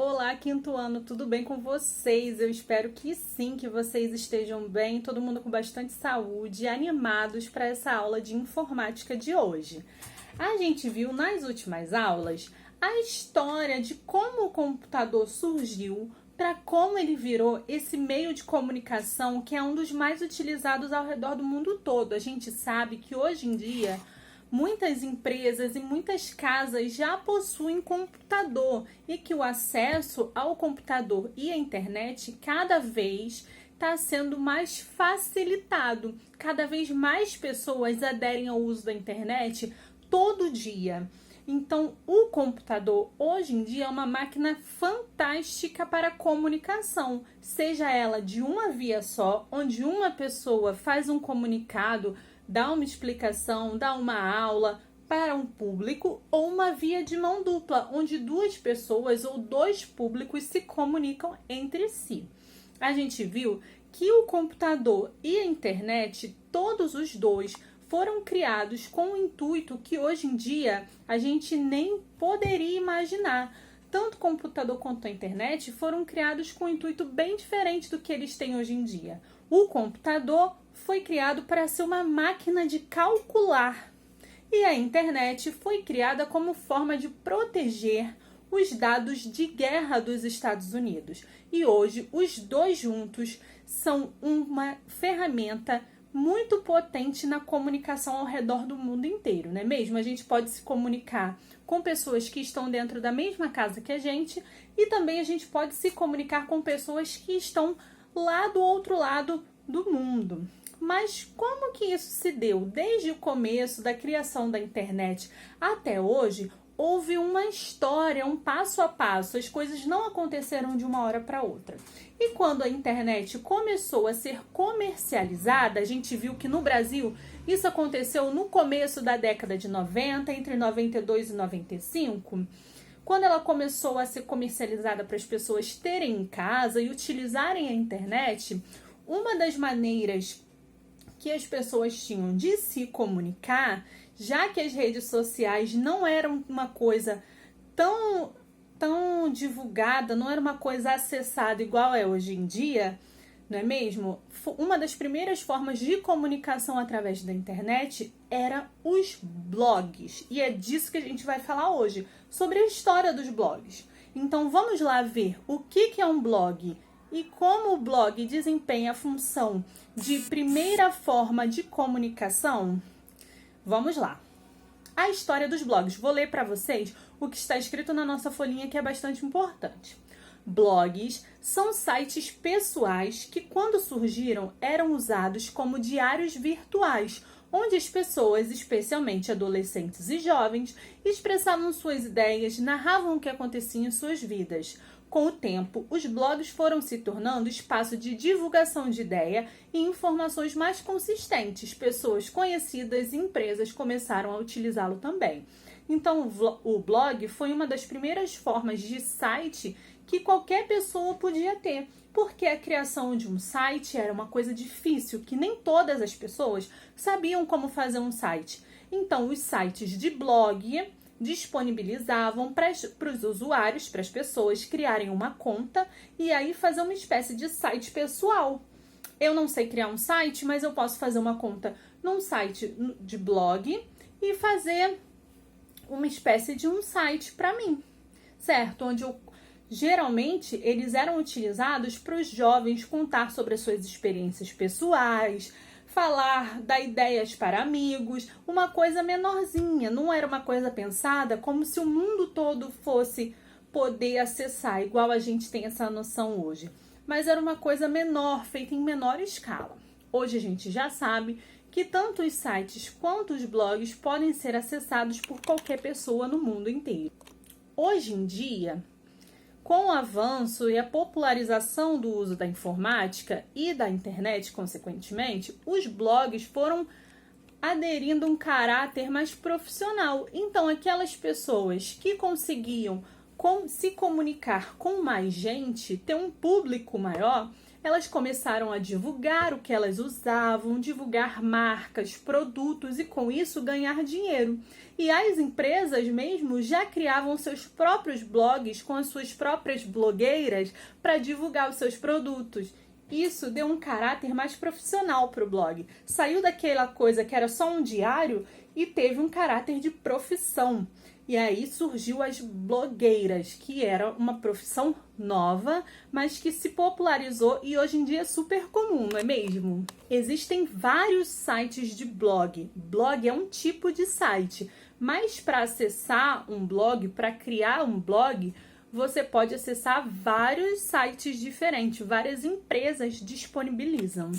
Olá, quinto ano, tudo bem com vocês? Eu espero que sim, que vocês estejam bem, todo mundo com bastante saúde, animados para essa aula de informática de hoje. A gente viu nas últimas aulas a história de como o computador surgiu, para como ele virou esse meio de comunicação que é um dos mais utilizados ao redor do mundo todo. A gente sabe que hoje em dia muitas empresas e muitas casas já possuem computador e que o acesso ao computador e à internet cada vez está sendo mais facilitado. Cada vez mais pessoas aderem ao uso da internet todo dia. Então, o computador hoje em dia é uma máquina fantástica para comunicação, seja ela de uma via só, onde uma pessoa faz um comunicado, dá uma explicação, dá uma aula para um público, ou uma via de mão dupla, onde duas pessoas ou dois públicos se comunicam entre si. A gente viu que o computador e a internet, todos os dois, foram criados com o intuito que hoje em dia a gente nem poderia imaginar. Tanto o computador quanto a internet foram criados com um intuito bem diferente do que eles têm hoje em dia. O computador foi criado para ser uma máquina de calcular e a internet foi criada como forma de proteger os dados de guerra dos Estados Unidos. E hoje os dois juntos são uma ferramenta muito potente na comunicação ao redor do mundo inteiro, não é mesmo? A gente pode se comunicar com pessoas que estão dentro da mesma casa que a gente e também a gente pode se comunicar com pessoas que estão lá do outro lado do mundo. Mas como que isso se deu? Desde o começo da criação da internet até hoje, houve uma história, um passo a passo. As coisas não aconteceram de uma hora para outra. E quando a internet começou a ser comercializada, a gente viu que no Brasil isso aconteceu no começo da década de 90, entre 92 e 95, quando ela começou a ser comercializada para as pessoas terem em casa e utilizarem a internet, uma das maneiras que as pessoas tinham de se comunicar, já que as redes sociais não eram uma coisa tão divulgada, não era uma coisa acessada igual é hoje em dia, não é mesmo? Uma das primeiras formas de comunicação através da internet era os blogs. E é disso que a gente vai falar hoje, sobre a história dos blogs. Então vamos lá ver o que é um blog e como o blog desempenha a função de primeira forma de comunicação. Vamos lá. A história dos blogs. Vou ler para vocês o que está escrito na nossa folhinha, que é bastante importante. Blogs são sites pessoais que, quando surgiram, eram usados como diários virtuais, onde as pessoas, especialmente adolescentes e jovens, expressavam suas ideias, narravam o que acontecia em suas vidas. Com o tempo, os blogs foram se tornando espaço de divulgação de ideia e informações mais consistentes. Pessoas conhecidas e empresas começaram a utilizá-lo também. Então, o blog foi uma das primeiras formas de site que qualquer pessoa podia ter, porque a criação de um site era uma coisa difícil, que nem todas as pessoas sabiam como fazer um site. Então, os sites de blog disponibilizavam para os usuários, para as pessoas criarem uma conta e aí fazer uma espécie de site pessoal. Eu não sei criar um site, mas eu posso fazer uma conta num site de blog e fazer uma espécie de um site para mim, certo? Onde geralmente eles eram utilizados para os jovens contar sobre as suas experiências pessoais, falar, dar ideias para amigos, uma coisa menorzinha, não era uma coisa pensada como se o mundo todo fosse poder acessar, igual a gente tem essa noção hoje. Mas era uma coisa menor, feita em menor escala. Hoje a gente já sabe que tanto os sites quanto os blogs podem ser acessados por qualquer pessoa no mundo inteiro. Hoje em dia, com o avanço e a popularização do uso da informática e da internet, consequentemente, os blogs foram aderindo a um caráter mais profissional. Então, aquelas pessoas que conseguiam se comunicar com mais gente, ter um público maior, elas começaram a divulgar o que elas usavam, divulgar marcas, produtos e com isso ganhar dinheiro. E as empresas mesmo já criavam seus próprios blogs com as suas próprias blogueiras para divulgar os seus produtos. Isso deu um caráter mais profissional para o blog. Saiu daquela coisa que era só um diário e teve um caráter de profissão. E aí surgiu as blogueiras, que era uma profissão nova, mas que se popularizou e hoje em dia é super comum, não é mesmo? Existem vários sites de blog. Blog é um tipo de site, mas para acessar um blog, para criar um blog, você pode acessar vários sites diferentes, várias empresas disponibilizam.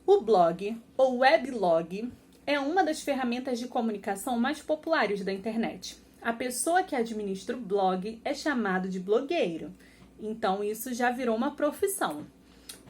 O blog ou weblog é uma das ferramentas de comunicação mais populares da internet. A pessoa que administra o blog é chamado de blogueiro, então isso já virou uma profissão.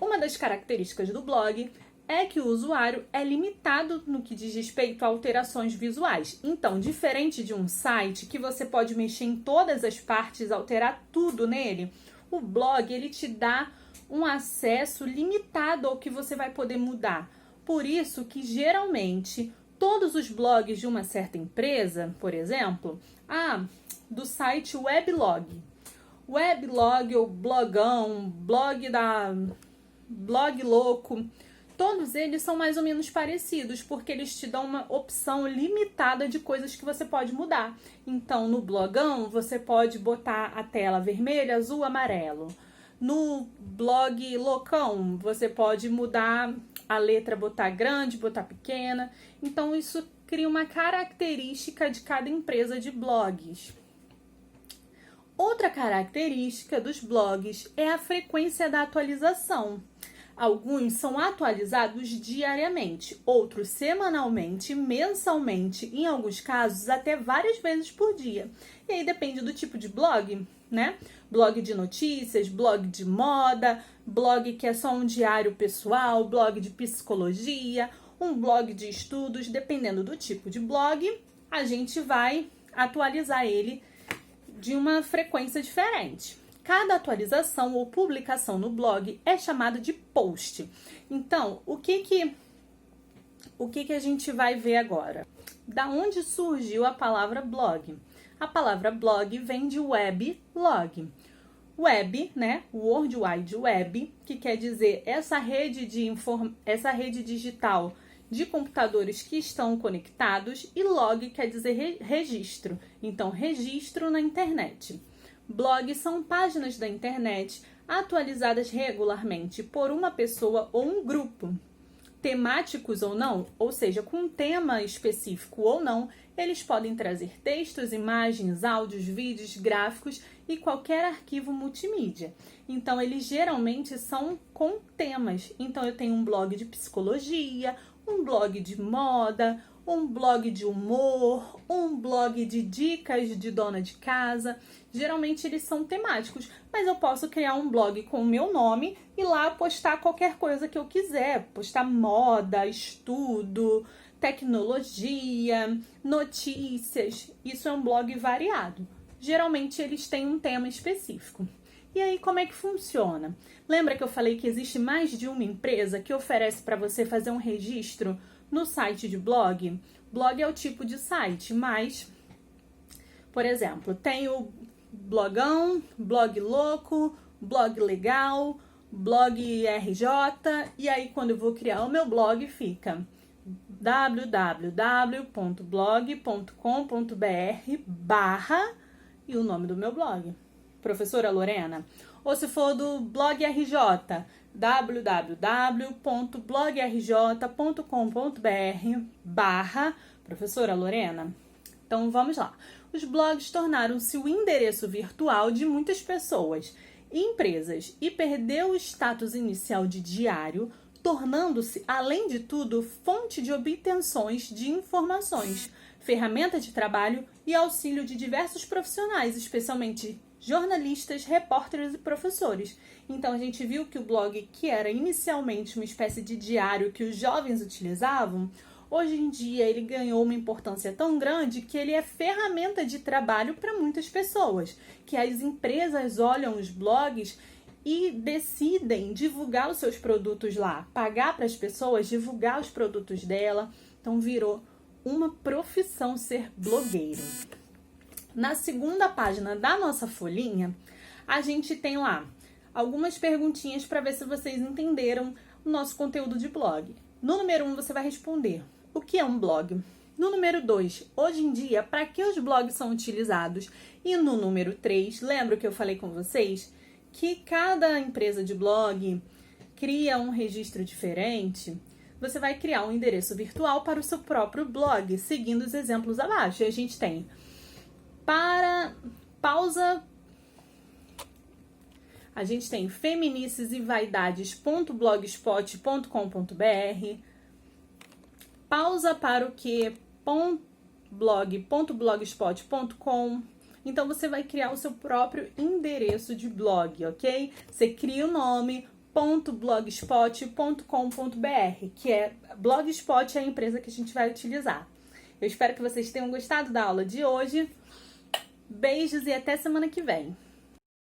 Uma das características do blog é que o usuário é limitado no que diz respeito a alterações visuais. Então, diferente de um site que você pode mexer em todas as partes, alterar tudo nele, o blog ele te dá um acesso limitado ao que você vai poder mudar. Por isso que geralmente todos os blogs de uma certa empresa, por exemplo, do site Weblog ou Blogão, Blog Louco, todos eles são mais ou menos parecidos, porque eles te dão uma opção limitada de coisas que você pode mudar. Então, no Blogão, você pode botar a tela vermelha, azul, amarelo. No Blog Loucão, você pode mudar a letra, botar grande, botar pequena. Então, isso cria uma característica de cada empresa de blogs. Outra característica dos blogs é a frequência da atualização. Alguns são atualizados diariamente, outros semanalmente, mensalmente, em alguns casos até várias vezes por dia. E aí depende do tipo de blog, né? Blog de notícias, blog de moda, blog que é só um diário pessoal, blog de psicologia, um blog de estudos. Dependendo do tipo de blog, a gente vai atualizar ele de uma frequência diferente. Cada atualização ou publicação no blog é chamada de post. Então, o que a gente vai ver agora? Da onde surgiu a palavra blog? A palavra blog vem de weblog. Web, né? World Wide Web, que quer dizer essa rede digital de computadores que estão conectados, e log quer dizer registro. Então, registro na internet. Blogs são páginas da internet atualizadas regularmente por uma pessoa ou um grupo. Temáticos ou não, ou seja, com um tema específico ou não, eles podem trazer textos, imagens, áudios, vídeos, gráficos e qualquer arquivo multimídia. Então, eles geralmente são com temas. Então, eu tenho um blog de psicologia, um blog de moda, um blog de humor, um blog de dicas de dona de casa. Geralmente eles são temáticos, mas eu posso criar um blog com o meu nome e lá postar qualquer coisa que eu quiser. Postar moda, estudo, tecnologia, notícias. Isso é um blog variado. Geralmente eles têm um tema específico. E aí, como é que funciona? Lembra que eu falei que existe mais de uma empresa que oferece para você fazer um registro no site de blog? Blog é o tipo de site, mas, por exemplo, tem o Blogão, Blog Louco, Blog Legal, Blog RJ, e aí quando eu vou criar o meu blog fica www.blog.com.br/ e o nome do meu blog, Professora Lorena. Ou se for do Blog RJ, www.blogrj.com.br/ Professora Lorena. Então vamos lá. Os blogs tornaram-se o endereço virtual de muitas pessoas e empresas e perdeu o status inicial de diário, tornando-se, além de tudo, fonte de obtenções de informações, ferramenta de trabalho e auxílio de diversos profissionais, especialmente jornalistas, repórteres e professores. Então a gente viu que o blog, que era inicialmente uma espécie de diário que os jovens utilizavam, hoje em dia ele ganhou uma importância tão grande que ele é ferramenta de trabalho para muitas pessoas, que as empresas olham os blogs e decidem divulgar os seus produtos lá, pagar para as pessoas divulgar os produtos dela. Então virou uma profissão ser blogueiro. Na segunda página da nossa folhinha, a gente tem lá algumas perguntinhas para ver se vocês entenderam o nosso conteúdo de blog. No número 1, você vai responder: o que é um blog? No número 2, hoje em dia, para que os blogs são utilizados? E no número 3, lembra que eu falei com vocês que cada empresa de blog cria um registro diferente? Você vai criar um endereço virtual para o seu próprio blog, seguindo os exemplos abaixo. E a gente tem a gente tem feminicesevaidades.blogspot.com.br, pausa para o que.blog.blogspot.com. Então você vai criar o seu próprio endereço de blog, ok? Você cria o nome .blogspot.com.br, que é Blogspot, é a empresa que a gente vai utilizar. Eu espero que vocês tenham gostado da aula de hoje. Beijos e até semana que vem.